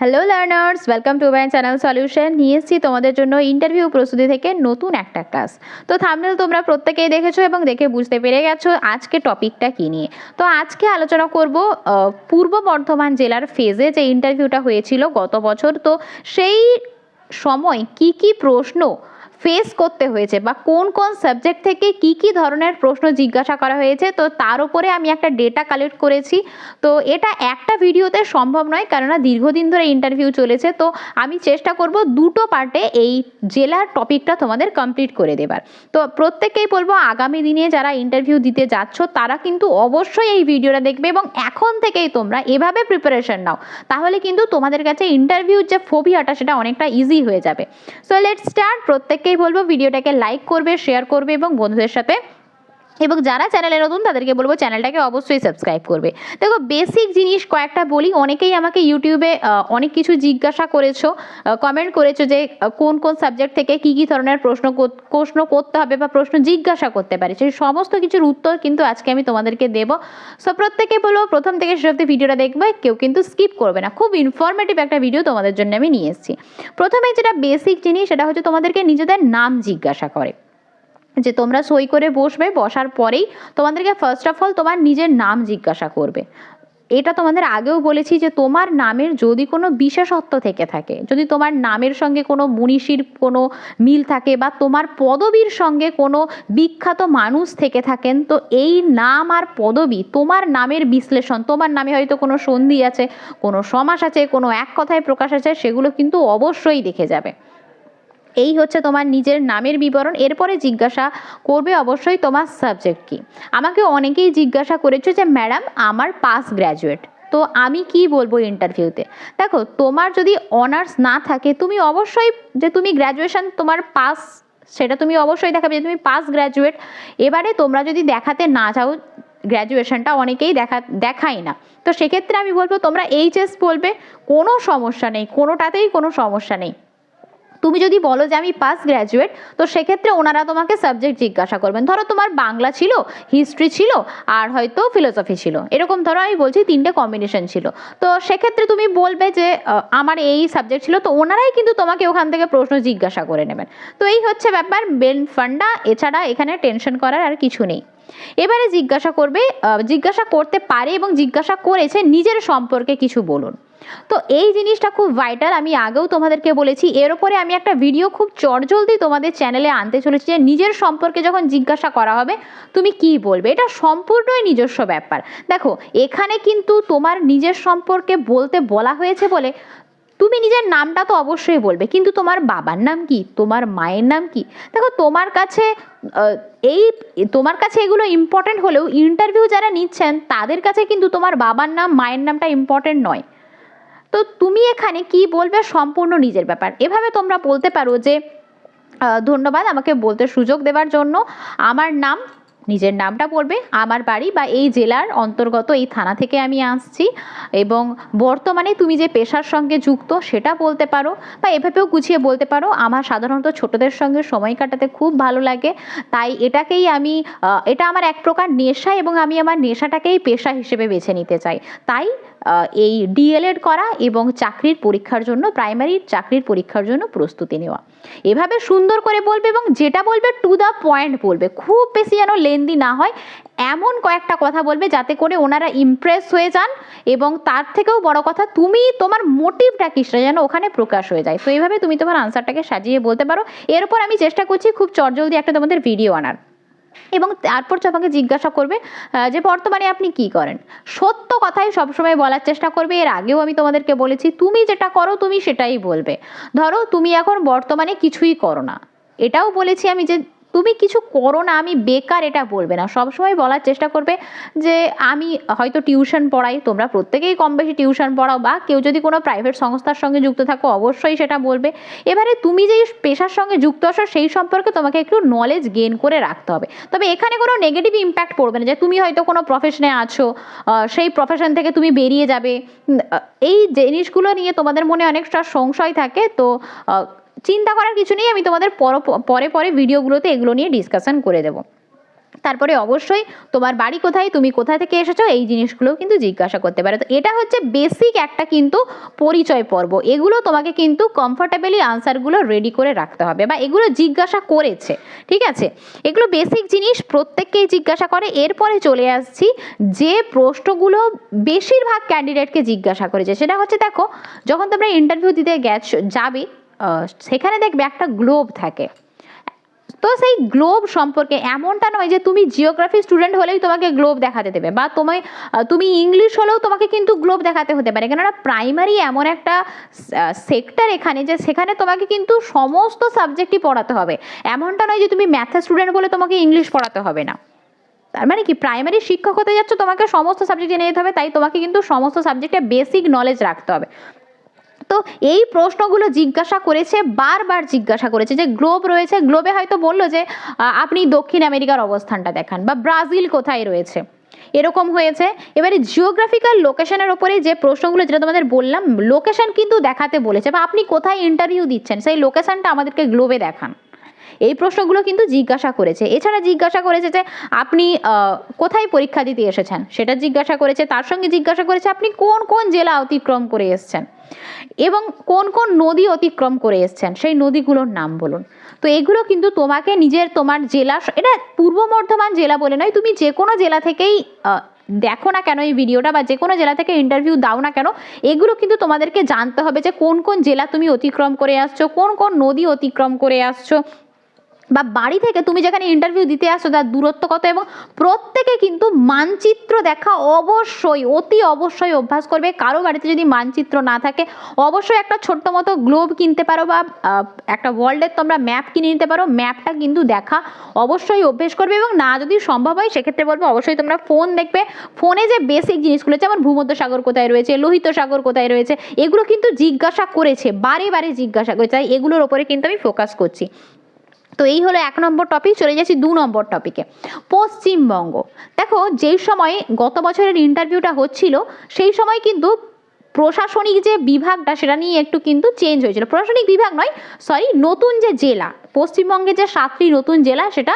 Hello learners, welcome to my channel solution. নিয়ে এসেছি তোমাদের জন্য ইন্টারভিউ প্রস্তুতি থেকে নতুন একটা ক্লাস। তো থাম্বনেল তোমরা প্রত্যেকেই দেখেছো এবং দেখে বুঝতে পেরে গেছো আজকে টপিকটা কী নিয়ে। তো আজকে আলোচনা করব পূর্ব বর্ধমান জেলার ফেজে যে ইন্টারভিউটা হয়েছিল গত বছর। তো সেই সময় কি কি প্রশ্ন ফেস করতে হয়েছে বা কোন কোন সাবজেক্ট থেকে কি কি ধরনের প্রশ্ন জিজ্ঞাসা করা হয়েছে, তো তার উপরে আমি একটা ডেটা কালেক্ট করেছি। তো এটা একটা ভিডিওতে সম্ভব নয়, কেননা দীর্ঘদিন ধরে ইন্টারভিউ চলেছে। তো আমি চেষ্টা করব দুটো পার্টে এই জেলার টপিকটা তোমাদের কমপ্লিট করে দেবার। তো প্রত্যেককেই বলবো আগামী দিনে যারা ইন্টারভিউ দিতে যাচ্ছ তারা কিন্তু অবশ্যই এই ভিডিওটা দেখবে এবং এখন থেকেই তোমরা এভাবে প্রিপারেশন নাও, তাহলে কিন্তু তোমাদের কাছে ইন্টারভিউর যে ফোবিয়াটা সেটা অনেকটা ইজি হয়ে যাবে। So let's start. প্রত্যেককেই বলবো ভিডিওটাকে লাইক করবে, শেয়ার করবে এবং বন্ধুদের সাথে, এবং যারা চ্যানেলে নতুন তাদেরকে বলবো চ্যানেলটাকে অবশ্যই সাবস্ক্রাইব করবে। দেখো, বেসিক জিনিস কয়েকটা বলি। অনেকেই আমাকে ইউটিউবে অনেক কিছু জিজ্ঞাসা করেছো, কমেন্ট করেছো যে কোন কোন সাবজেক্ট থেকে কী কী ধরনের প্রশ্ন করতে হবে বা প্রশ্ন জিজ্ঞাসা করতে পারে, সেই সমস্ত কিছুর উত্তর কিন্তু আজকে আমি তোমাদেরকে দেবো। সো প্রত্যেকে বলবো প্রথম থেকে শেষ অবধি ভিডিওটা দেখবে, কেউ কিন্তু স্কিপ করবে না। খুব ইনফরমেটিভ একটা ভিডিও তোমাদের জন্য আমি নিয়ে এসেছি। প্রথমে যেটা বেসিক জিনিস সেটা হচ্ছে তোমাদেরকে নিজেদের নাম জিজ্ঞাসা করে, যে তোমরা সই করে বসবে, বসার পরেই তোমাদেরকে ফার্স্ট অফ অল তোমার নিজের নাম জিজ্ঞাসা করবে। এটা তোমাদের আগেও বলেছি যে তোমার নামের যদি কোনো বিশেষত্ব থেকে থাকে, যদি তোমার নামের সঙ্গে কোনো মনীষীর কোনো মিল থাকে বা তোমার পদবীর সঙ্গে কোনো বিখ্যাত মানুষ থেকে থাকেন, তো এই নাম আর পদবী তোমার নামের বিশ্লেষণ, তোমার নামে হয়তো কোনো সন্ধি আছে, কোনো সমাস আছে, কোনো এক কথায় প্রকাশ আছে, সেগুলো কিন্তু অবশ্যই দেখে যাবে। এই হচ্ছে তোমার নিজের নামের বিবরণ। এরপরে জিজ্ঞাসা করবে অবশ্যই তোমার সাবজেক্ট কী। আমাকে অনেকেই জিজ্ঞাসা করেছো যে ম্যাডাম আমার পাস গ্র্যাজুয়েট, তো আমি কি বলবো ইন্টারভিউতে। দেখো, তোমার যদি অনার্স না থাকে তুমি অবশ্যই যে তুমি গ্র্যাজুয়েশন তোমার পাস, সেটা তুমি অবশ্যই দেখাবে যে তুমি পাস গ্র্যাজুয়েট। এবারে তোমরা যদি দেখাতে না চাও গ্র্যাজুয়েশনটা, অনেকেই দেখায় না, তো সেক্ষেত্রে আমি বলবো তোমরা এইচএস বলবে, কোনো সমস্যা নেই, কোনোটাতেই কোনো সমস্যা নেই। তুমি যদি বলো যে আমি পাস গ্র্যাজুয়েট, তো সেক্ষেত্রে ওনারা তোমাকে সাবজেক্ট জিজ্ঞাসা করবেন। ধরো তোমার বাংলা ছিল, হিস্ট্রি ছিল আর হয়তো ফিলোসফি ছিল, এরকম ধরো আমি বলছি তিনটে কম্বিনেশন ছিল। তো সেক্ষেত্রে তুমি বলবে যে আমার এই সাবজেক্ট ছিল, তো ওনারাই কিন্তু তোমাকে ওখান থেকে প্রশ্ন জিজ্ঞাসা করে নেবেন। তো এই হচ্ছে ব্যাপার, মেন ফান্ডা। এছাড়া এখানে টেনশন করার আর কিছু নেই। এবারে জিজ্ঞাসা করবে, জিজ্ঞাসা করতে পারে এবং জিজ্ঞাসা করেছে নিজের সম্পর্কে কিছু বলুন। তো এই জিনিসটা খুব ভাইটাল, আমি আগেও তোমাদেরকে বলেছি। এর উপরে আমি একটা ভিডিও খুব চটজলদি তোমাদের চ্যানেলে আনতে চলেছি, যে নিজের সম্পর্কে যখন জিজ্ঞাসা করা হবে তুমি কি বলবে। এটা সম্পূর্ণই নিজস্ব ব্যাপার। দেখো, এখানে কিন্তু তোমার নিজের সম্পর্কে বলতে বলা হয়েছে বলে তুমি নিজের নামটা তো অবশ্যই বলবে, কিন্তু তোমার বাবার নাম কি, তোমার মায়ের নাম কি। দেখো, তোমার কাছে এগুলো ইম্পর্টেন্ট হলেও ইন্টারভিউ যারা নিচ্ছেন তাদের কাছে কিন্তু তোমার বাবার নাম, মায়ের নামটা ইম্পর্টেন্ট নয়। তো তুমি এখানে কি বলবে সম্পূর্ণ নিজের ব্যাপার। এভাবে তোমরা বলতে পারো যে ধন্যবাদ আমাকে বলতে সুযোগ দেওয়ার জন্য, আমার নাম, নিজের নামটা বলবে, আমার বাড়ি বা এই জেলার অন্তর্গত এই থানা থেকে আমি আসছি, এবং বর্তমানে তুমি যে পেশার সঙ্গে যুক্ত সেটা বলতে পারো। বা এভাবেও গুছিয়ে বলতে পারো আমার সাধারণত ছোটদের সঙ্গে সময় কাটাতে খুব ভালো লাগে, তাই এটা আমার এক প্রকার নেশা এবং আমি আমার নেশাটাকেই পেশা হিসেবে বেছে নিতে চাই। তাই এই ডিএলএড করা এবং চাকরির পরীক্ষার জন্য, প্রাইমারির চাকরির পরীক্ষার জন্য প্রস্তুতি নেওয়া। এভাবে সুন্দর করে বলবে এবং যেটা বলবে টু দ্য পয়েন্ট বলবে, খুব বেশি যেন লেন্দি না হয় এমন কয়েকটা কথা বলবে যাতে করে ওনারা ইমপ্রেস হয়ে যান, এবং তার থেকেও বড় কথা তুমি তোমার মোটিভটা কি সেটা যেন ওখানে প্রকাশ হয়ে যায়। তো এইভাবে তুমি তোমার আনসারটাকে সাজিয়ে বলতে পারো। এরপর আমি চেষ্টা করছি খুব চটজলদি একটা তোমাদের ভিডিও আনার, এবং তারপর তোমাকে জিজ্ঞাসা করবে যে বর্তমানে আপনি কি করেন। সত্য কথাই সবসময় বলার চেষ্টা করবে। এর আগেও আমি তোমাদেরকে বলেছি তুমি যেটা করো তুমি সেটাই বলবে। ধরো তুমি এখন বর্তমানে কিছুই করো না, এটাও বলেছি আমি যে তুমি কিছু করো না, আমি বেকার, এটা বলবে না। সবসময় বলার চেষ্টা করবে যে আমি হয়তো টিউশন পড়াই, তোমরা প্রত্যেকেই কম বেশি টিউশন পড়াও, বা কেউ যদি কোনো প্রাইভেট সংস্থার সঙ্গে যুক্ত থাকো অবশ্যই সেটা বলবে। এবারে তুমি যেই পেশার সঙ্গে যুক্ত আসো সেই সম্পর্কে তোমাকে একটু নলেজ গেইন করে রাখতে হবে। তবে এখানে কোনো নেগেটিভ ইম্প্যাক্ট পড়বে না যে তুমি হয়তো কোনো প্রফেশনে আছো, সেই প্রফেশন থেকে তুমি বেরিয়ে যাবে। এই জিনিসগুলো নিয়ে তোমাদের মনে অনেকটা সংশয় থাকে, তো চিন্তা করার কিছু নেই। আমি তোমাদের পরে ভিডিওগুলোতে এগুলো নিয়ে ডিসকাশন করে দেবো। তারপরে অবশ্যই তোমার বাড়ি কোথায়, তুমি কোথা থেকে এসেছো, এই জিনিসগুলো কিন্তু জিজ্ঞাসা করতে পারে। তো এটা হচ্ছে বেসিক একটা কিন্তু পরিচয় পর্ব। এগুলো তোমাকে কিন্তু কমফর্টেবলি আনসারগুলো রেডি করে রাখতে হবে, বা এগুলো জিজ্ঞাসা করেছে, ঠিক আছে? এগুলো বেসিক জিনিস, প্রত্যেককেই জিজ্ঞাসা করে। এরপরে চলে আসছি যে প্রশ্নগুলো বেশিরভাগ ক্যান্ডিডেটকে জিজ্ঞাসা করেছে, সেটা হচ্ছে দেখো, যখন তোমরা ইন্টারভিউ দিতে যাবে সেখানে দেখবে একটা গ্লোব থাকে। তো সেই গ্লোব সম্পর্কে, এমনটা নয় যে তুমি জিওগ্রাফি স্টুডেন্ট হলেই তোমাকে গ্লোব দেখাতে দেবে, বা তুমি ইংলিশ হলেও তোমাকে কিন্তু গ্লোব দেখাতে হতে পারে, কেননা প্রাইমারি এমন একটা সেক্টর এখানে যে সেখানে তোমাকে কিন্তু সমস্ত সাবজেক্টই পড়াতে হবে। এমনটা নয় যে তুমি ম্যাথের স্টুডেন্ট বলে তোমাকে ইংলিশ পড়াতে হবে না। তার মানে কি, প্রাইমারি শিক্ষক হতে যাচ্ছ, তোমাকে সমস্ত সাবজেক্ট জেনে যেতে হবে, তাই তোমাকে কিন্তু সমস্ত সাবজেক্টে বেসিক নলেজ রাখতে হবে। তো এই প্রশ্নগুলো জিজ্ঞাসা করেছে, বারবার জিজ্ঞাসা করেছে যে গ্লোব রয়েছে, গ্লোবে হয়তো বললো যে আপনি দক্ষিণ আমেরিকার অবস্থানটা দেখান, বা ব্রাজিল কোথায় রয়েছে, এরকম হয়েছে। এবারে জিওগ্রাফিক্যাল লোকেশনের ওপরে যে প্রশ্নগুলো, যেটা তোমাদের বললাম, লোকেশন কিন্তু দেখাতে বলেছে, বা আপনি কোথায় ইন্টারভিউ দিচ্ছেন সেই লোকেশনটা আমাদেরকে গ্লোবে দেখান, এই প্রশ্নগুলো কিন্তু জিজ্ঞাসা করেছে। এছাড়া জিজ্ঞাসা করেছে যে আপনি কোথায় পরীক্ষা দিতে এসেছেন, সেটা জিজ্ঞাসা করেছে। তার সঙ্গে জিজ্ঞাসা করেছে আপনি কোন কোন জেলা অতিক্রম করে এসেছেন, এবং কোন কোন নদী অতিক্রম করে এসেছেন, সেই নদীগুলোর নাম বলুন। তো এগুলো কিন্তু তোমাকে তোমার জেলা, এটা পূর্ব বর্ধমান জেলা বলে নয়, তুমি যে কোনো জেলা থেকেই দেখো না কেন এই ভিডিওটা, বা যে কোনো জেলা থেকে ইন্টারভিউ দাও না কেন, এগুলো কিন্তু তোমাদেরকে জানতে হবে যে কোন কোন জেলা তুমি অতিক্রম করে আসছো, কোন কোন নদী অতিক্রম করে আসছো, বা বাড়ি থেকে তুমি যেখানে ইন্টারভিউ দিতে আসছো তার দূরত্ব কত। এবং প্রত্যেকে কিন্তু মানচিত্র দেখা অবশ্যই, অতি অবশ্যই অভ্যাস করবে। কারো বাড়িতে যদি মানচিত্র না থাকে, অবশ্যই একটা ছোট্ট মতো গ্লোব কিনতে পারো, বা একটা ওয়ার্ল্ডের তোমরা ম্যাপ কিনে নিতে পারো। ম্যাপটা কিন্তু দেখা অবশ্যই অভ্যেস করবে, এবং না যদি সম্ভব হয় সেক্ষেত্রে বলবো অবশ্যই তোমরা ফোন দেখবে। ফোনে যে বেসিক জিনিসগুলো, যেমন ভূমধ্য সাগর কোথায় রয়েছে, লোহিত সাগর কোথায় রয়েছে, এগুলো কিন্তু জিজ্ঞাসা করেছে, বারে বারে জিজ্ঞাসা করেছে, তাই এগুলোর ওপরে কিন্তু আমি ফোকাস করছি। তো এই হলো 1 নম্বর টপিক। চলে যাচ্ছি 2 নম্বর টপিকে, পশ্চিমবঙ্গ। দেখো, যেই সময় গত বছরের ইন্টারভিউটা হচ্ছিল, সেই সময় কিন্তু প্রশাসনিক যে বিভাগটা সেটা নিয়ে একটু কিন্তু চেঞ্জ হয়েছিল। প্রশাসনিক বিভাগ নয়, সরি, নতুন যে জেলা, পশ্চিমবঙ্গে যে 7টি নতুন জেলা সেটা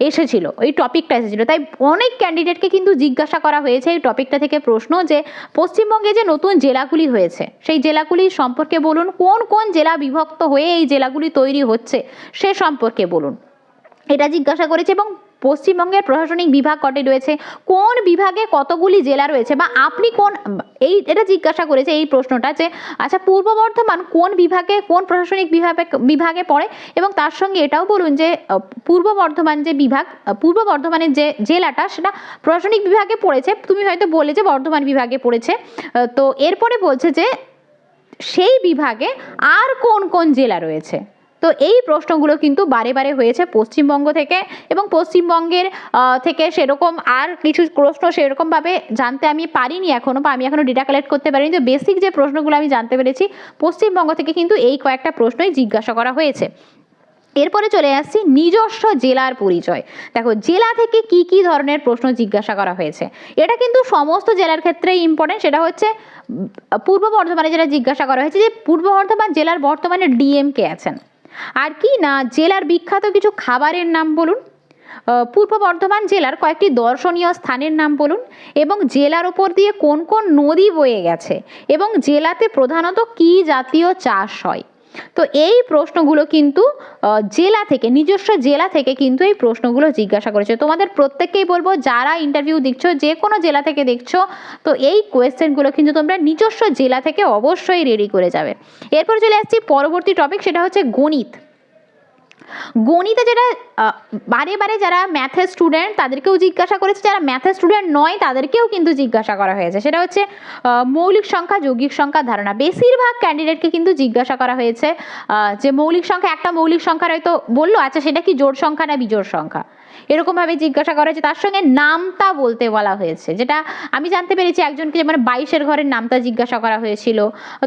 এসেছিল, এই টপিকটা এসেছিল। তাই অনেক ক্যান্ডিডেটকে কিন্তু জিজ্ঞাসা করা হয়েছে এই টপিকটা থেকে প্রশ্ন, যে পশ্চিমবঙ্গে যে নতুন জেলাগুলি হয়েছে সেই জেলাগুলি সম্পর্কে বলুন, কোন কোন জেলা বিভক্ত হয়ে এই জেলাগুলি তৈরি হচ্ছে সে সম্পর্কে বলুন, এটা জিজ্ঞাসা করেছে। এবং পশ্চিমবঙ্গের প্রশাসনিক বিভাগ কটি রয়েছে, কোন বিভাগে কতগুলি জেলা রয়েছে, বা আপনি কোন, এটা জিজ্ঞাসা করেছে এই প্রশ্নটা, যে আচ্ছা পূর্ব বর্ধমান কোন বিভাগে, কোন প্রশাসনিক বিভাগে পড়ে, এবং তার সঙ্গে এটাও বলুন যে পূর্ব বর্ধমান যে বিভাগ, পূর্ব বর্ধমানের যে জেলাটা সেটা প্রশাসনিক বিভাগে পড়েছে, তুমি হয়তো বলে যে বর্ধমান বিভাগে পড়েছে। তো এরপরে বলছে যে সেই বিভাগে আর কোন কোন জেলা রয়েছে। তো এই প্রশ্নগুলো কিন্তু বারে বারে হয়েছে পশ্চিমবঙ্গ থেকে, এবং পশ্চিমবঙ্গের থেকে সেরকম আর কিছু প্রশ্ন সেরকমভাবে জানতে আমি পারিনি এখনও, বা আমি এখনও ডেটা কালেক্ট করতে পারিনি। তো বেসিক যে প্রশ্নগুলো আমি জানতে পেরেছি, পশ্চিমবঙ্গ থেকে কিন্তু এই কয়েকটা প্রশ্নই জিজ্ঞাসা করা হয়েছে। এরপরে চলে আসছি নিজস্ব জেলার পরিচয়। দেখো, জেলা থেকে কি কি ধরনের প্রশ্ন জিজ্ঞাসা করা হয়েছে, এটা কিন্তু সমস্ত জেলার ক্ষেত্রেই ইম্পর্টেন্ট। সেটা হচ্ছে পূর্ব বর্ধমানে যেটা জিজ্ঞাসা করা হয়েছে, যে পূর্ব বর্ধমান জেলার বর্তমানে ডিএম কে আছেন, আর কি না জেলার বিখ্যাত কিছু খাবারের নাম বলুন, পূর্ব বর্ধমান জেলার কয়েকটি দর্শনীয় স্থানের নাম বলুন, এবং জেলার উপর দিয়ে কোন কোন নদী বয়ে গেছে, এবং জেলাতে প্রধানত কি জাতীয় চাষ হয়। তো এই প্রশ্নগুলো কিন্তু জেলা থেকে, নিজস্ব জেলা থেকে কিন্তু এই প্রশ্নগুলো জিজ্ঞাসা করেছে। তোমাদের প্রত্যেককেই বলবো, যারা ইন্টারভিউ দিচ্ছ, যে কোনো জেলা থেকে দেখছো, তো এই কোয়েশ্চেনগুলো কিন্তু তোমরা নিজস্ব জেলা থেকে অবশ্যই রেডি করে যাবে। এরপর চলে আসছি পরবর্তী টপিক, সেটা হচ্ছে গণিত। গণিতে যেটা বারে বারে যারা ম্যাথের স্টুডেন্ট তাদেরকেও জিজ্ঞাসা করেছে, যারা ম্যাথের স্টুডেন্ট নয় তাদেরকেও কিন্তু জিজ্ঞাসা করা হয়েছে, সেটা হচ্ছে মৌলিক সংখ্যা, যৌগিক সংখ্যার ধারণা। বেশিরভাগ ক্যান্ডিডেটকে কিন্তু জিজ্ঞাসা করা হয়েছে যে মৌলিক সংখ্যা, একটা মৌলিক সংখ্যার হয়তো বললো, আচ্ছা সেটা কি জোড় সংখ্যা না বিজোড় সংখ্যা, এরকমভাবে জিজ্ঞাসা করা হয়েছে। তার সঙ্গে নামতা বলতে বলা হয়েছে, যেটা আমি জানতে পেরেছি একজনকে, মানে 22-এর ঘরের নামতা জিজ্ঞাসা করা হয়েছিল।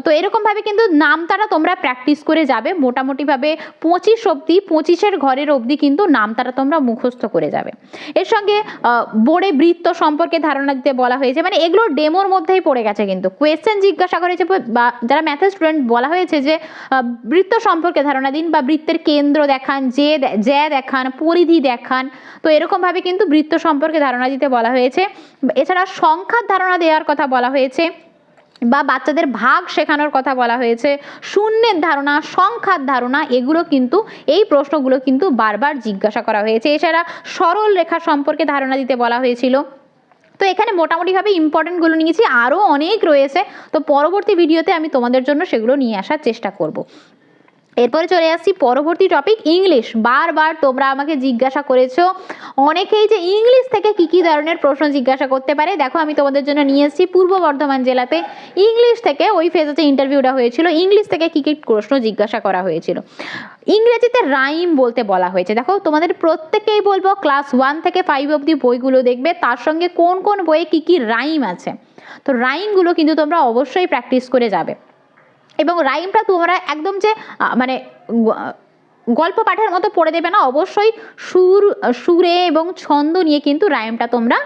তো এরকমভাবে কিন্তু নামতাটা তোমরা প্র্যাকটিস করে যাবে মোটামুটিভাবে 25 অবধি, 25-এর ঘরের অবধি কিন্তু নামতাটা তোমরা মুখস্থ করে যাবে। এর সঙ্গে বোর্ডে বৃত্ত সম্পর্কে ধারণা দিতে বলা হয়েছে, মানে এগুলো ডেমোর মধ্যেই পড়ে গেছে, কিন্তু কোয়েশ্চেন জিজ্ঞাসা করেছে, বা যারা ম্যাথের স্টুডেন্ট বলা হয়েছে যে বৃত্ত সম্পর্কে ধারণা দিন, বা বৃত্তের কেন্দ্র দেখান, জ্যা দেখান, পরিধি দেখান, তো এরকমভাবে কিন্তু বৃত্ত সম্পর্কে ধারণা দিতে বলা হয়েছে। এছাড়া সংখ্যার ধারণা দেওয়ার কথা বলা হয়েছে, বা বাচ্চাদের ভাগ শেখানোর কথা বলা হয়েছে, শূন্যের ধারণা, সংখ্যার ধারণা, এগুলো কিন্তু এই প্রশ্নগুলো কিন্তু বারবার জিজ্ঞাসা করা হয়েছে। এছাড়া সরল রেখা সম্পর্কে ধারণা দিতে বলা হয়েছিল। তো এখানে মোটামুটিভাবে ইম্পর্টেন্টগুলো নিয়েছি, আরও অনেক রয়েছে, তো পরবর্তী ভিডিওতে আমি তোমাদের জন্য সেগুলো নিয়ে আসার চেষ্টা করব। এরপরে চলে আসছি পরবর্তী টপিক, ইংলিশ। বারবার তোমরা আমাকে জিজ্ঞাসা করেছো অনেকেই যে ইংলিশ থেকে কি কি ধরনের প্রশ্ন জিজ্ঞাসা করতে পারে। দেখো আমি তোমাদের জন্য নিয়ে এসেছি পূর্ব বর্ধমান জেলাতে ইংলিশ থেকে, ওই ফেজে ইন্টারভিউটা হয়েছিল, ইংলিশ থেকে কি কি প্রশ্ন জিজ্ঞাসা করা হয়েছিল। ইংরেজিতে রাইম বলতে বলা হয়েছে। দেখো তোমাদের প্রত্যেকেই বলবো ক্লাস 1 থেকে 5 অবধি বইগুলো দেখবে, তার সঙ্গে কোন কোন বইয়ে কি কি রাইম আছে। তো রাইমগুলো কিন্তু তোমরা অবশ্যই প্র্যাকটিস করে যাবে, এবং রাইমটা তোমরা একদম যে মানে গল্প পাঠের মতো পড়ে দেবে না, অবশ্যই সুরে এবং ছন্দ নিয়ে কিন্তু রাইমটা তোমরা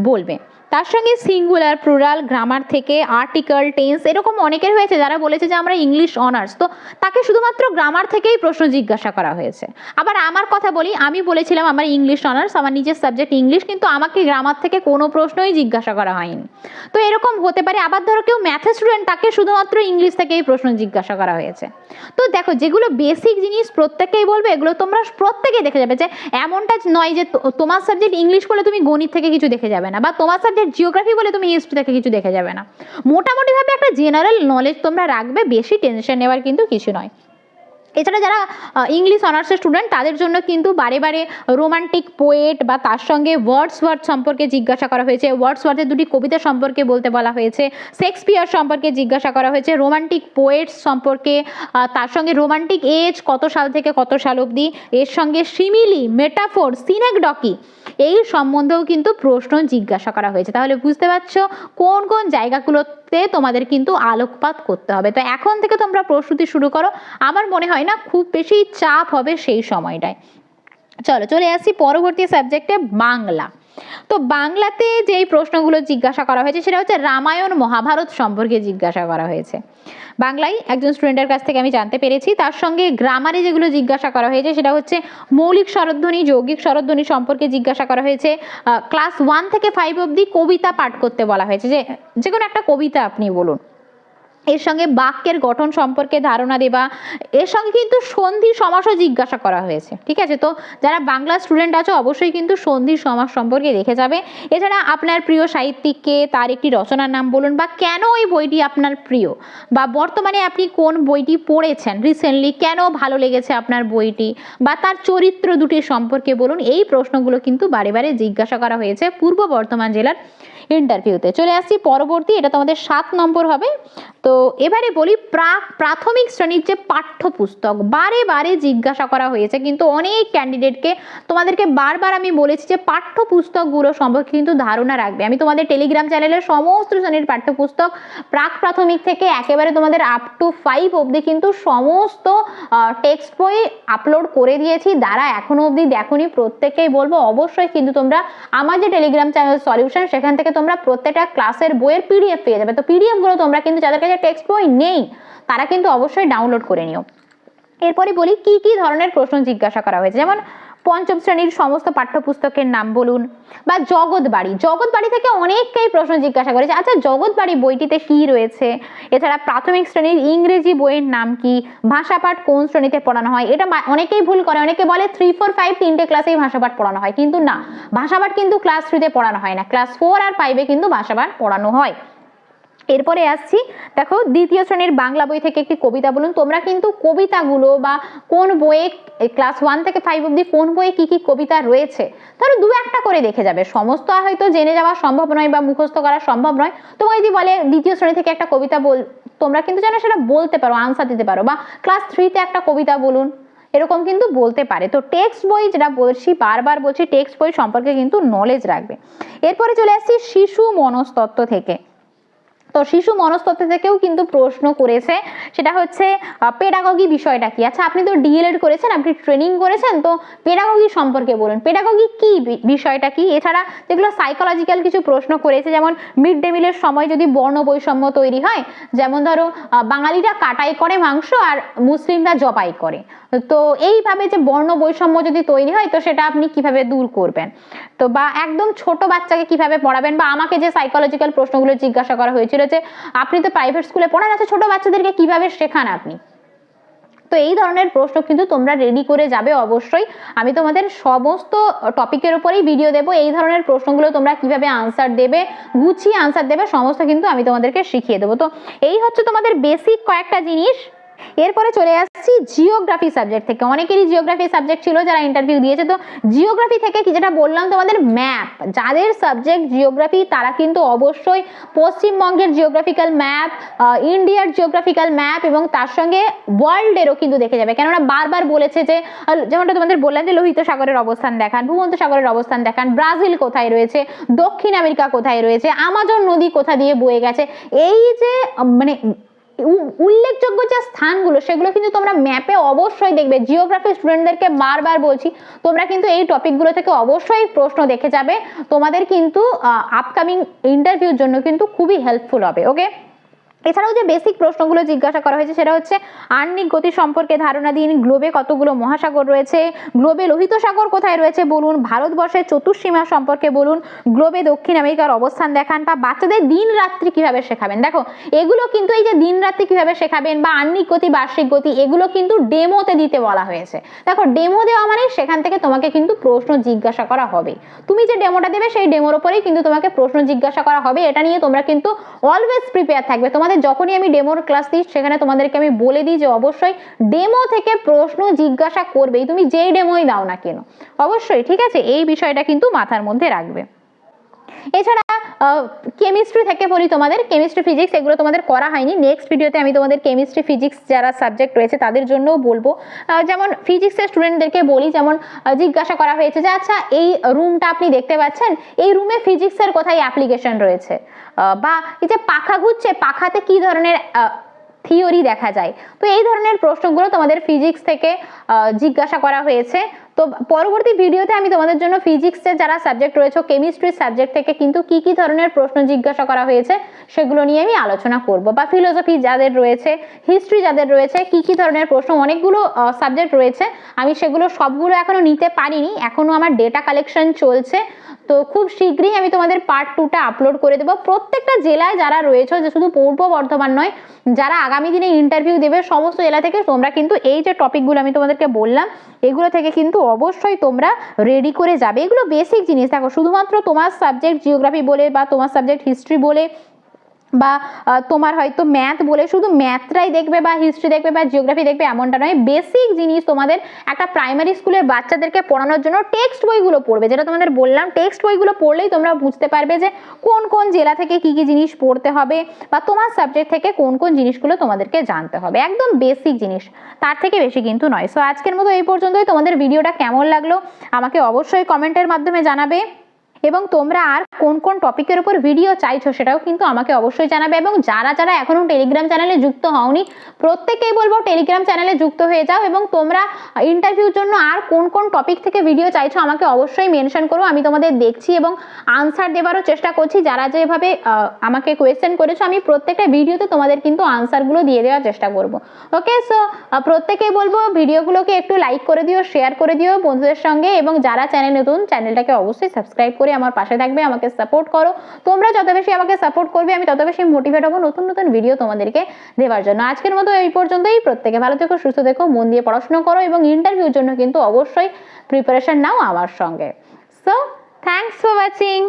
বলবে। তার সঙ্গে সিঙ্গুলার, প্লুরাল, গ্রামার থেকে আর্টিকেল, টেন্স, এরকম অনেকের হয়েছে যারা বলেছে যে আমরা ইংলিশ অনার্স, তো তাকে শুধুমাত্র গ্রামার থেকেই প্রশ্ন জিজ্ঞাসা করা হয়েছে। আবার আমার কথা বলি, আমি বলেছিলাম আমার ইংলিশ অনার্স, আমার নিজের সাবজেক্ট ইংলিশ, কিন্তু আমাকে গ্রামার থেকে কোনো প্রশ্নই জিজ্ঞাসা করা হয়নি। তো এরকম হতে পারে। আবার ধরো কেউ ম্যাথের স্টুডেন্ট, তাকে শুধুমাত্র ইংলিশ থেকেই প্রশ্ন জিজ্ঞাসা করা হয়েছে। তো দেখো যেগুলো বেসিক জিনিস প্রত্যেকেই বলবে, এগুলো তোমরা প্রত্যেকেই দেখে যাবে, যে এমনটা নয় যে তোমার সাবজেক্ট ইংলিশ বলে তুমি গণিত থেকে কিছু দেখে যাবে না, বা তোমার সাবজেক্ট জিওগ্রাফি বলে তুমি হিস্ট্রি থেকে কিছু দেখে যাবে না। মোটামুটিভাবে একটা জেনারেল নলেজ তোমরা রাখবে, বেশি টেনশন নেওয়ার কিন্তু কিছু নয়। এছাড়া যারা ইংলিশ অনার্সের স্টুডেন্ট, তাদের জন্য কিন্তু বারে বারে রোমান্টিক পোয়েট বা তার সঙ্গে ওয়ার্ডসওয়ার্থ সম্পর্কে জিজ্ঞাসা করা হয়েছে, ওয়ার্ডসওয়ার্থের দুটি কবিতা সম্পর্কে বলতে বলা হয়েছে, শেক্সপিয়ার সম্পর্কে জিজ্ঞাসা করা হয়েছে, রোমান্টিক পোয়েটস সম্পর্কে, তার সঙ্গে রোমান্টিক এজ কত সাল থেকে কত সাল অবধি, এর সঙ্গে সিমিলি, মেটাফোর, সিনেকডকি, এই সম্বন্ধেও কিন্তু প্রশ্ন জিজ্ঞাসা করা হয়েছে। তাহলে বুঝতে পারছো কোন কোন জায়গাগুলোতে তোমাদের কিন্তু আলোকপাত করতে হবে। তো এখন থেকে তোমরা প্রস্তুতি শুরু করো, আমার মনে হয় না খুব বেশি চাপ হবে সেই সময়টায়। চলো চলে আসি পরবর্তী সাবজেক্টে, বাংলা। তো বাংলাতে যেই প্রশ্নগুলো জিজ্ঞাসা করা হয়েছে সেটা হচ্ছে রামায়ণ মহাভারত সম্পর্কে জিজ্ঞাসা করা হয়েছে। বাংলায় একজন স্টুডেন্টের কাছ থেকে আমি জানতে পেরেছি। তার সঙ্গে গ্রামারে যেগুলো জিজ্ঞাসা করা হয়েছে সেটা হচ্ছে মৌলিক স্বরধ্বনি, যৌগিক স্বরধ্বনি সম্পর্কে জিজ্ঞাসা করা হয়েছে। ক্লাস 1 থেকে 5 অবধি কবিতা পাঠ করতে বলা হয়েছে, যে কোনো একটা কবিতা আপনি বলুন। এর সঙ্গে বাক্যের গঠন সম্পর্কে ধারণা দেবা, এর সঙ্গে কিন্তু সন্ধি সমাসও জিজ্ঞাসা করা হয়েছে। ঠিক আছে, তো যারা বাংলা স্টুডেন্ট আছো অবশ্যই কিন্তু সন্ধি সমাস সম্পর্কে দেখে যাবে। এছাড়া আপনার প্রিয় সাহিত্যিককে, তার একটি রচনার নাম বলুন, বা কেন ওই বইটি আপনার প্রিয়, বা বর্তমানে আপনি কোন বইটি পড়েছেন রিসেন্টলি, কেন ভালো লেগেছে আপনার বইটি, বা তার চরিত্র দুটির সম্পর্কে বলুন। এই প্রশ্নগুলো কিন্তু বারে বারে জিজ্ঞাসা করা হয়েছে পূর্ব বর্ধমান জেলার ইন্টারভিউতে। চলে আসছি পরবর্তী, এটা তোমাদের 7 নম্বর হবে। তো এবারে বলি প্রাথমিক শ্রেণীর যে পাঠ্যপুস্তক, বারে বারে জিজ্ঞাসা করা হয়েছে কিন্তু অনেক ক্যান্ডিডেটকে। তোমাদেরকে বারবার আমি বলেছি যে পাঠ্যপুস্তকগুলো সম্পর্কে কিন্তু ধারণা রাখবে। আমি তোমাদের টেলিগ্রাম চ্যানেলের সমস্ত শ্রেণীর পাঠ্যপুস্তক প্রাথমিক থেকে একেবারে তোমাদের আপ টু 5 অবধি কিন্তু সমস্ত টেক্সট বই আপলোড করে দিয়েছি। যারা এখনো অবধি দেখোনি প্রত্যেকেই বলবো অবশ্যই কিন্তু তোমরা আমার যে টেলিগ্রাম চ্যানেল সলিউশন, সেখান থেকে তোমরা প্রত্যেকটা ক্লাসের বইয়ের পিডিএফ পেয়ে যাবে। তো পিডিএফ গুলো তোমরা কিন্তু, যাদের কাছে টেক্সট বই নেই তারা কিন্তু অবশ্যই ডাউনলোড করে নিও। এরপরে বলি কি কি ধরনের প্রশ্ন জিজ্ঞাসা করা হয়েছে, যেমন পঞ্চম শ্রেণীর সমস্ত পাঠ্যপুস্তকের নাম বলুন, বা জগৎবাড়ি থেকে অনেককেই প্রশ্ন জিজ্ঞাসা করেছে, আচ্ছা জগৎবাড়ি বইটিতে কি রয়েছে। এছাড়া প্রাথমিক শ্রেণীর ইংরেজি বইয়ের নাম কি, ভাষাপাঠ কোন শ্রেণীতে পড়ানো হয়। এটা অনেকেই ভুল করে, অনেকে বলে 3, 4, 5 তিনটে ক্লাসেই ভাষাপাঠ পড়ানো হয়, কিন্তু না, ভাষাপাঠ কিন্তু ক্লাস 3তে পড়ানো হয় না, ক্লাস 4 আর 5 কিন্তু ভাষাপাঠ পড়ানো হয়। এরপরে আসছি, দেখো দ্বিতীয় শ্রেণীর বাংলা বই থেকে একটি কবিতা বলুন। তোমরা কিন্তু কবিতাগুলো বা কোন বইয়ে ক্লাস 1 থেকে 5 অবধি কোন বইয়ে কি কি কবিতা রয়েছে তাহলে 2-1টা করে দেখে যাবে। সমস্ত হয়তো জেনে যাওয়া সম্ভব নয় বা মুখস্থ করা সম্ভব নয়। তোমাকে যদি বলে দ্বিতীয় শ্রেণী থেকে একটা কবিতা তোমরা কিন্তু জানো সেটা বলতে পারো, আনসার দিতে পারো, বা ক্লাস 3তে একটা কবিতা বলুন, এরকম কিন্তু বলতে পারে। তো টেক্সট বই, যেটা বলছি বারবার বলছি, টেক্সট বই সম্পর্কে কিন্তু নলেজ রাখবে। এরপরে চলে আসছি শিশু মনস্তত্ত্ব থেকে। তো শিশু মনস্তত্ত্ব থেকেও কিন্তু প্রশ্ন করেছে। সেটা হচ্ছে পেডাগগি বিষয়টা কি। আচ্ছা, আপনি তো ডিএলএড করেছেন, আপনি ট্রেনিং করেছেন, তো পেডাগগি সম্পর্কে বলুন, পেডাগগি কি, বিষয়টা কি। এছাড়া যেগুলো সাইকোলজিক্যাল কিছু প্রশ্ন করেছে, যেমন মিড ডে মিলের সময় যদি বর্ণ বৈষম্য তৈরি হয়, যেমন ধরো বাঙালিরা কাটাই করে মাংস আর মুসলিমরা জবাই করে, তো এইভাবে যে বর্ণ বৈষম্য যদি তৈরি হয় তো সেটা আপনি কিভাবে দূর করবেন, তো বা একদম ছোট বাচ্চাকে কিভাবে পড়াবেন, বা আমাকে যে সাইকোলজিক্যাল প্রশ্নগুলো জিজ্ঞাসা করা হয়েছিল যে আপনি তো প্রাইভেট স্কুলে পড়ান, আচ্ছা ছোট বাচ্চাদেরকে কিভাবে শেখান আপনি। তো এই ধরনের প্রশ্ন কিন্তু তোমরা রেডি করে যাবে অবশ্যই। আমি তোমাদের সমস্ত টপিকের উপরেই ভিডিও দেবো, এই ধরনের প্রশ্নগুলো তোমরা কিভাবে আনসার দেবে, গুছিয়ে আনসার দেবে, সমস্ত কিন্তু আমি তোমাদেরকে শিখিয়ে দেবো। তো এই হচ্ছে তোমাদের বেসিক কয়েকটা জিনিস। এরপরে চলে আসছি জিওগ্রাফি সাবজেক্ট থেকে। অনেকেরই জিওগ্রাফি সাবজেক্ট ছিল যারা ইন্টারভিউ দিয়েছে, তো জিওগ্রাফি থেকে কি যেটা বললাম তোমাদের ম্যাপ, যাদের সাবজেক্ট জিওগ্রাফি তারা কিন্তু অবশ্যই পশ্চিমবঙ্গের জিওগ্রাফিক্যাল ম্যাপ, ইন্ডিয়ার জিওগ্রাফিক্যাল ম্যাপ এবং তার সঙ্গে ওয়ার্ল্ডেরও কিন্তু দেখে যাবে। কেননা বারবার বলেছে যে, যেমনটা তোমাদের বললাম যে লোহিত সাগরের অবস্থান দেখান, ভূমধ্য সাগরের অবস্থান দেখান, ব্রাজিল কোথায় রয়েছে, দক্ষিণ আমেরিকা কোথায় রয়েছে, আমাজন নদী কোথা দিয়ে বয়ে গেছে, এই যে মানে উল্লেখযোগ্য যে স্থানগুলো সেগুলো কিন্তু তোমরা ম্যাপে অবশ্যই দেখবে। জিওগ্রাফি স্টুডেন্টদেরকে বারবার বলছি, তোমরা কিন্তু এই টপিকগুলো থেকে অবশ্যই প্রশ্ন দেখে যাবে, তোমাদের কিন্তু আপকামিং ইন্টারভিউর জন্য কিন্তু খুবই হেল্পফুল হবে। ওকে, এছাড়াও যে বেসিক প্রশ্নগুলো জিজ্ঞাসা করা হয়েছে সেটা হচ্ছে আহ্নিক গতি সম্পর্কে ধারণা দিন, গ্লোবে কতগুলো মহাসাগর রয়েছে, গ্লোবে লোহিত সাগর কোথায় রয়েছে বলুন, ভারতবর্ষের চতুর্সীমা সম্পর্কে বলুন, গ্লোবে দক্ষিণ আমেরিকার অবস্থান দেখান, বা বাচ্চাদের দিন রাত্রি কিভাবে শেখাবেন। দেখো এগুলো কিন্তু এই যে দিন রাত্রি কিভাবে শেখাবেন বা আহ্নিক গতি, বার্ষিক গতি, এগুলো কিন্তু ডেমোতে দিতে বলা হয়েছে। দেখো ডেমো দেওয়া মানে সেখান থেকে তোমাকে কিন্তু প্রশ্ন জিজ্ঞাসা করা হবে, তুমি যে ডেমোটা দেবে সেই ডেমোর উপরেই কিন্তু তোমাকে প্রশ্ন জিজ্ঞাসা করা হবে। এটা নিয়ে তোমরা কিন্তু অলওয়েজ প্রিপেয়ার থাকবে। তোমাদের যখনই আমি ডেমোর ক্লাস দিই সেখানে তোমাদেরকে আমি বলে দিই যে অবশ্যই ডেমো থেকে প্রশ্ন জিজ্ঞাসা করবেই, তুমি যেই ডেমোই দাও না কেন অবশ্যই, ঠিক আছে, এই বিষয়টা কিন্তু মাথার মধ্যে রাখবে। এছাড়া কেমিস্ট্রি থেকে বলি, তোমাদের কেমিস্ট্রি ফিজিক্স এগুলো তোমাদের করা হয়নি, নেক্সট ভিডিওতে আমি তোমাদের কেমিস্ট্রি ফিজিক্স যারা সাবজেক্ট রয়েছে তাদের জন্যও বলবো। যেমন ফিজিক্সের স্টুডেন্টদেরকে বলি, যেমন জিজ্ঞাসা করা হয়েছে যে আচ্ছা এই রুমটা আপনি দেখতে পাচ্ছেন, এই রুমে ফিজিক্সের কোথায় অ্যাপ্লিকেশন রয়েছে, বা এই যে পাখা ঘুরছে, পাখাতে কি ধরনের থিওরি দেখা যায়। তো এই ধরনের প্রশ্নগুলো তোমাদের ফিজিক্স থেকে জিজ্ঞাসা করা হয়েছে। তো পরবর্তী ভিডিওতে আমি তোমাদের জন্য ফিজিক্সের যারা সাবজেক্ট রয়েছে, কেমিস্ট্রি সাবজেক্ট থেকে কিন্তু কি কি ধরনের প্রশ্ন জিজ্ঞাসা করা হয়েছে সেগুলো নিয়ে আমি আলোচনা করব, বা ফিলোসফি যাদের রয়েছে, হিস্ট্রি যাদের রয়েছে, কি কি ধরনের প্রশ্ন, অনেকগুলো সাবজেক্ট রয়েছে, আমি সেগুলো সবগুলো এখনো নিতে পারিনি, এখনো আমার ডেটা কালেকশন চলছে। তো খুব শীঘ্রই আমি তোমাদের পার্ট 2টা আপলোড করে দেবো। প্রত্যেকটা জেলায় যারা রয়েছে, যে শুধু পূর্ব বর্ধমান নয়, যারা আগামী দিনে ইন্টারভিউ দেবে সমস্ত জেলা থেকে তোমরা কিন্তু এই যে টপিকগুলো আমি তোমাদেরকে বললাম এগুলো থেকে কিন্তু অবশ্যই তোমরা রেডি করে যাবে। এগুলো বেসিক জিনিস। দেখো শুধুমাত্র তোমার সাবজেক্ট জিওগ্রাফি বলে বা তোমার সাবজেক্ট হিস্ট্রি বলে বা তোমার হয়তো ম্যাথ বলে শুধু ম্যাথটাই দেখবে বা হিস্ট্রি দেখবে বা জিওগ্রাফি দেখবে এমনটা নয়। বেসিক জিনিস তোমাদের একটা প্রাইমারি স্কুলের বাচ্চাদেরকে পড়ানোর জন্য টেক্সট বইগুলো পড়বে, যেটা তোমাদের বললাম, টেক্সট বইগুলো পড়লেই তোমরা বুঝতে পারবে যে কোন কোন জেলা থেকে কি কি জিনিস পড়তে হবে বা তোমার সাবজেক্ট থেকে কোন কোন জিনিসগুলো তোমাদেরকে জানতে হবে। একদম বেসিক জিনিস, তার থেকে বেশি কিন্তু নয়। সো আজকের মতো এই পর্যন্তই। তোমাদের ভিডিওটা কেমন লাগলো আমাকে অবশ্যই কমেন্টের মাধ্যমে জানাবে, এবং তোমরা আর কোন কোন টপিকের উপর ভিডিও চাইছো সেটাও কিন্তু আমাকে অবশ্যই জানাবে। এবং যারা যারা এখনো টেলিগ্রাম চ্যানেলে যুক্ত হওনি প্রত্যেকেই বলবো টেলিগ্রাম চ্যানেলে যুক্ত হয়ে যাও, এবং তোমরা ইন্টারভিউর জন্য আর কোন কোন টপিক থেকে ভিডিও চাইছো আমাকে অবশ্যই মেনশন করো, আমি তোমাদের দেখছি এবং আনসার দেওয়ারও চেষ্টা করছি। যারা যেভাবে আমাকে কোয়েশ্চেন করেছো আমি প্রত্যেকটা ভিডিওতে তোমাদের কিন্তু আনসারগুলো দিয়ে দেওয়ার চেষ্টা করবো। ওকে, সো প্রত্যেকেই বলবো ভিডিওগুলোকে একটু লাইক করে দিও, শেয়ার করে দিও বন্ধুদের সঙ্গে, এবং যারা চ্যানেল নতুন চ্যানেলটাকে অবশ্যই সাবস্ক্রাইব করে আমার পাশে থাকবে, আমাকে সাপোর্ট করো। তোমরা যত বেশি আমাকে সাপোর্ট করবে আমি তত বেশি মোটিভেট হবো নতুন নতুন ভিডিও তোমাদেরকে দেওয়ার জন্য। আজকের মতো এই পর্যন্তই। প্রত্যেকে ভালো থেকো, সুস্থ থেকো, মন দিয়ে পড়াশোনা করো এবং ইন্টারভিউর জন্য কিন্তু অবশ্যই প্রিপারেশন নাও আমার সঙ্গে। So thanks for watching.